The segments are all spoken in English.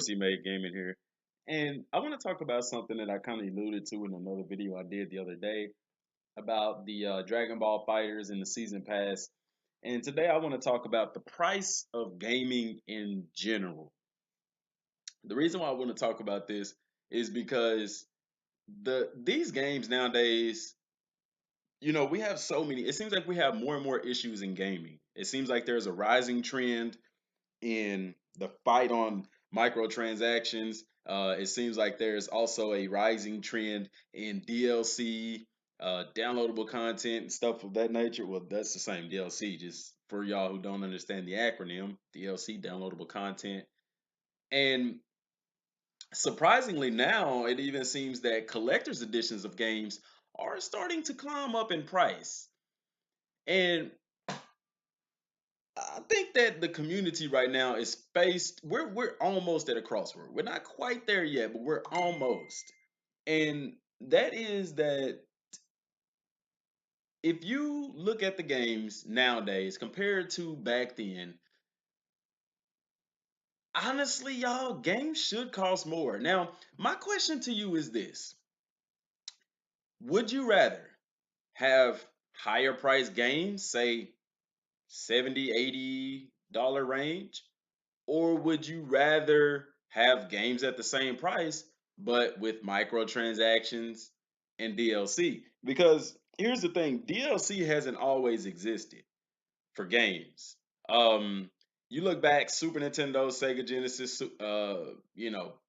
course, he made gaming here. And I want to talk about something that I kind of alluded to in another video I did the other day about the Dragon Ball Fighters and the season pass. And today I want to talk about the price of gaming in general. The reason why I want to talk about this is because these games nowadays, we have so many. It seems like we have more and more issues in gaming. It seems like there's a rising trend in the fight on microtransactions. It seems like there's also a rising trend in DLC, downloadable content, and stuff of that nature. Well, that's the same DLC, just for y'all who don't understand the acronym, DLC, downloadable content. And surprisingly, now it even seems that collector's editions of games are starting to climb up in price. And I think that the community right now is faced. We're almost at a crossroad. We're not quite there yet, but we're almost. And that is that if you look at the games nowadays compared to back then, honestly, y'all, games should cost more. Now, my question to you is this: would you rather have higher priced games, say 70, $80 range? Or would you rather have games at the same price, but with microtransactions and DLC? Because here's the thing, DLC hasn't always existed for games. Um, you look back, Super Nintendo, Sega Genesis,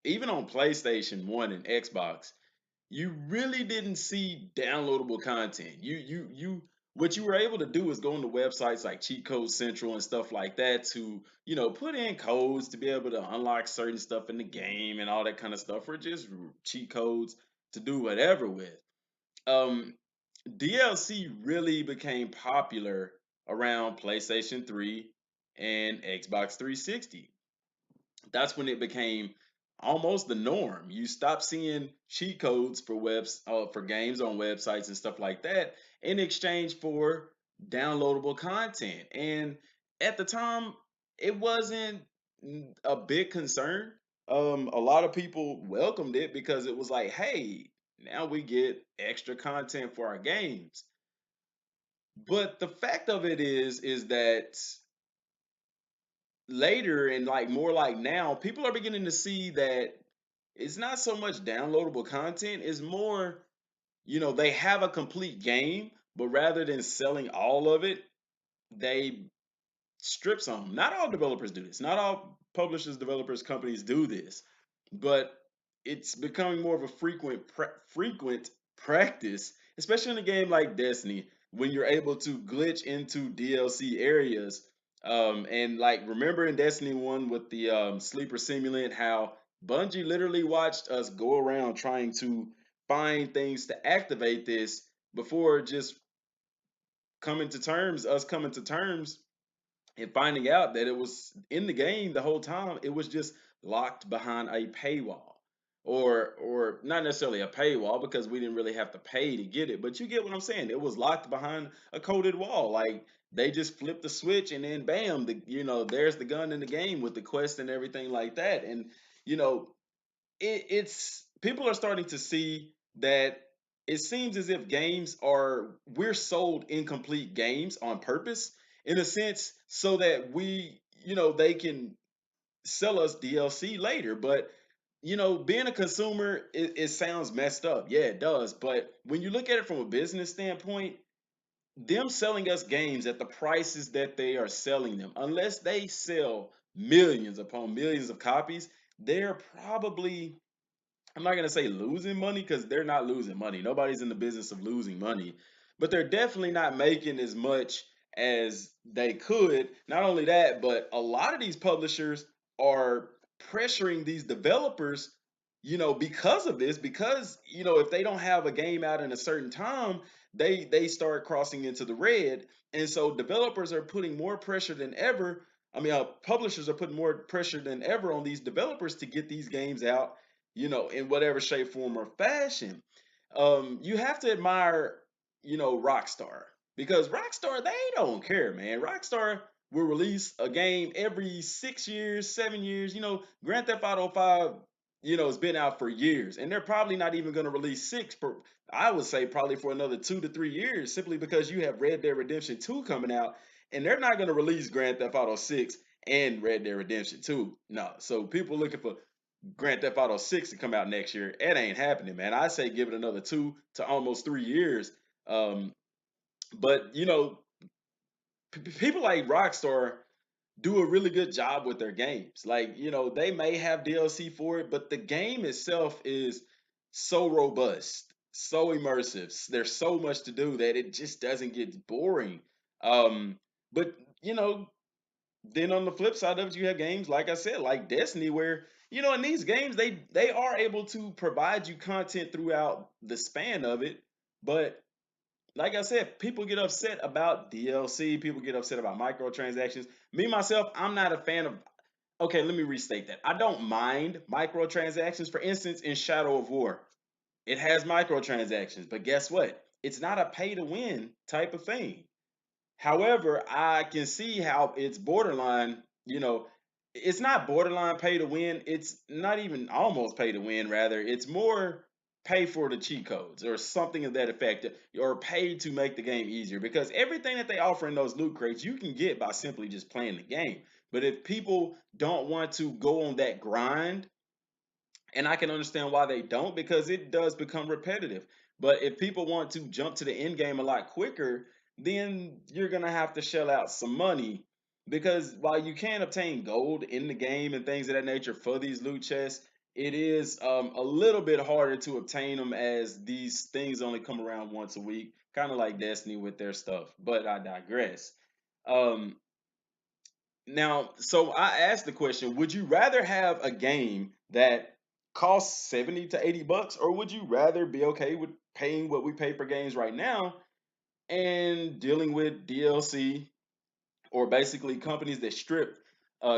even on PlayStation 1 and Xbox, you really didn't see downloadable content. What you were able to do is go into websites like Cheat Code Central and stuff like that to, put in codes to be able to unlock certain stuff in the game and all that kind of stuff, or just cheat codes to do whatever with. Um, DLC really became popular around PlayStation 3 and Xbox 360. That's when it became almost the norm. You stop seeing cheat codes for for games on websites and stuff like that in exchange for downloadable content. And at the time, it wasn't a big concern. A lot of people welcomed it because it was like, hey, now we get extra content for our games. But the fact of it is that later and like more like now, people are beginning to see that it's not so much downloadable content, it's more, they have a complete game, but rather than selling all of it, they strip some. Not all developers do this. Not all publishers, developers, companies do this, but it's becoming more of a frequent practice, especially in a game like Destiny, when you're able to glitch into DLC areas. And like remember in Destiny 1 with the sleeper simulant, how Bungie literally watched us go around trying to find things to activate this before just coming to terms and finding out that it was in the game the whole time. It was just locked behind a paywall, or not necessarily a paywall because we didn't really have to pay to get it, but you get what I'm saying. It was locked behind a coded wall. Like they just flipped the switch and then bam, there's the gun in the game with the quest and everything like that. And you know it's people are starting to see that it seems as if we're sold incomplete games on purpose, in a sense, so that they can sell us DLC later. But being a consumer, it sounds messed up. Yeah, it does. But when you look at it from a business standpoint, them selling us games at the prices that they are selling them, unless they sell millions upon millions of copies, they're probably, I'm not gonna say losing money because they're not losing money. Nobody's in the business of losing money, but they're definitely not making as much as they could. Not only that, but a lot of these publishers are pressuring these developers, because of this, because if they don't have a game out in a certain time, they start crossing into the red. And so developers are putting more pressure than ever. Publishers are putting more pressure than ever on these developers to get these games out, in whatever shape, form, or fashion. You have to admire, Rockstar, because Rockstar, they don't care, man. Rockstar, will release a game every 6 years, 7 years. Grand Theft Auto 5, it's been out for years, and they're probably not even going to release six per, I would say probably for another 2 to 3 years, simply because you have Red Dead Redemption 2 coming out, and they're not going to release Grand Theft Auto 6 and Red Dead Redemption 2. No. So people looking for Grand Theft Auto 6 to come out next year, it ain't happening, man. I say give it another 2 to almost 3 years. Um, but people like Rockstar do a really good job with their games. Like, they may have DLC for it, but the game itself is so robust, so immersive. There's so much to do that it just doesn't get boring. Um, but you know, then on the flip side of it, you have games like I said, like Destiny, where in these games they are able to provide you content throughout the span of it, but like I said, people get upset about DLC. People get upset about microtransactions. Me myself, I'm not a fan of. Okay, let me restate that. I don't mind microtransactions. For instance, in Shadow of War, it has microtransactions, but guess what? It's not a pay to win type of thing. However, I can see how it's borderline, it's not borderline pay to win. It's not even almost pay to win, rather. It's more pay for the cheat codes or something of that effect, or pay to make the game easier, because everything that they offer in those loot crates you can get by simply just playing the game. But if people don't want to go on that grind, and I can understand why they don't, because it does become repetitive. But if people want to jump to the end game a lot quicker, then you're gonna have to shell out some money. Because while you can obtain gold in the game and things of that nature for these loot chests, it is a little bit harder to obtain them, as these things only come around once a week, kind of like Destiny with their stuff. But I digress. Um, Now, so I asked the question, would you rather have a game that costs 70 to 80 bucks, or would you rather be okay with paying what we pay for games right now and dealing with DLC, or basically companies that strip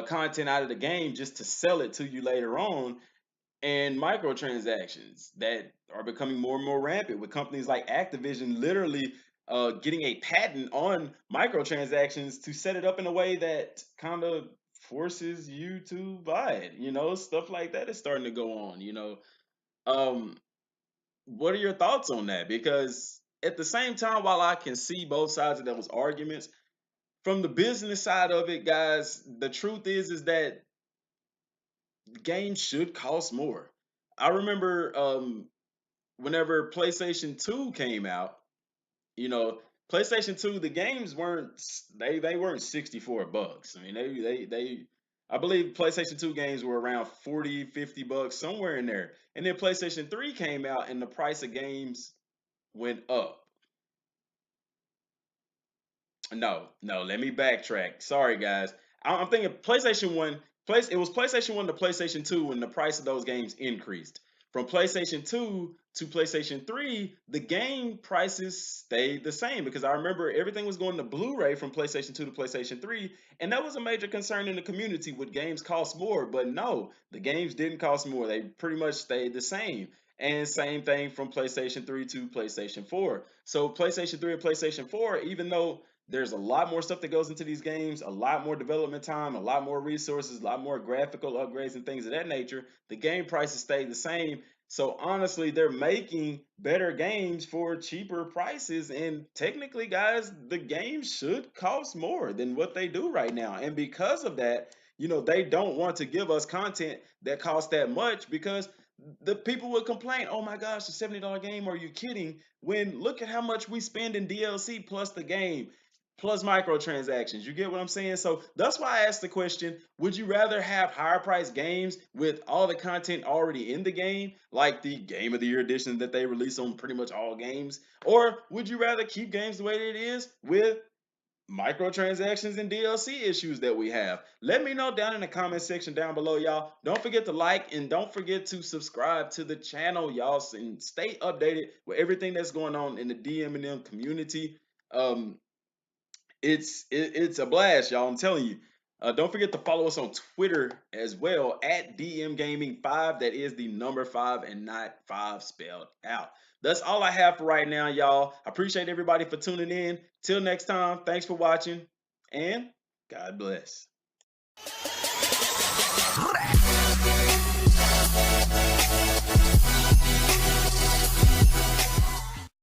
content out of the game just to sell it to you later on, and microtransactions that are becoming more and more rampant, with companies like Activision literally getting a patent on microtransactions to set it up in a way that kind of forces you to buy it. Stuff like that is starting to go on. Um, what are your thoughts on that? Because at the same time, while I can see both sides of those arguments, from the business side of it, guys, the truth is that games should cost more. I remember whenever PlayStation 2 came out, you know, PlayStation 2, the games they weren't 64 bucks. I mean, they I believe PlayStation 2 games were around 40, 50 bucks, somewhere in there. And then PlayStation 3 came out and the price of games went up. No, no, let me backtrack. Sorry, guys. I'm thinking PlayStation 1, it was PlayStation 1 to PlayStation 2 when the price of those games increased. From PlayStation 2 to PlayStation 3, the game prices stayed the same, because I remember everything was going to Blu-ray from PlayStation 2 to PlayStation 3, and that was a major concern in the community. Would games cost more? But no, the games didn't cost more. They pretty much stayed the same. And same thing from PlayStation 3 to PlayStation 4. So PlayStation 3 and PlayStation 4, even though there's a lot more stuff that goes into these games, a lot more development time, a lot more resources, a lot more graphical upgrades and things of that nature. The game prices stay the same. So honestly, they're making better games for cheaper prices. And technically, guys, the games should cost more than what they do right now. And because of that, they don't want to give us content that costs that much, because the people would complain, oh my gosh, a $70 game, are you kidding? When look at how much we spend in DLC plus the game plus microtransactions. You get what I'm saying? So that's why I asked the question, would you rather have higher priced games with all the content already in the game, like the Game of the Year edition that they release on pretty much all games? Or would you rather keep games the way it is with microtransactions and DLC issues that we have? Let me know down in the comment section down below, y'all. Don't forget to like and don't forget to subscribe to the channel, y'all, and stay updated with everything that's going on in the DM community. Um, it's a blast, y'all. I'm telling you. Don't forget to follow us on Twitter as well at Dmgaming 5. That is the number 5 and not 5 spelled out. That's all I have for right now, y'all. I appreciate everybody for tuning in. Till next time, thanks for watching, and God bless.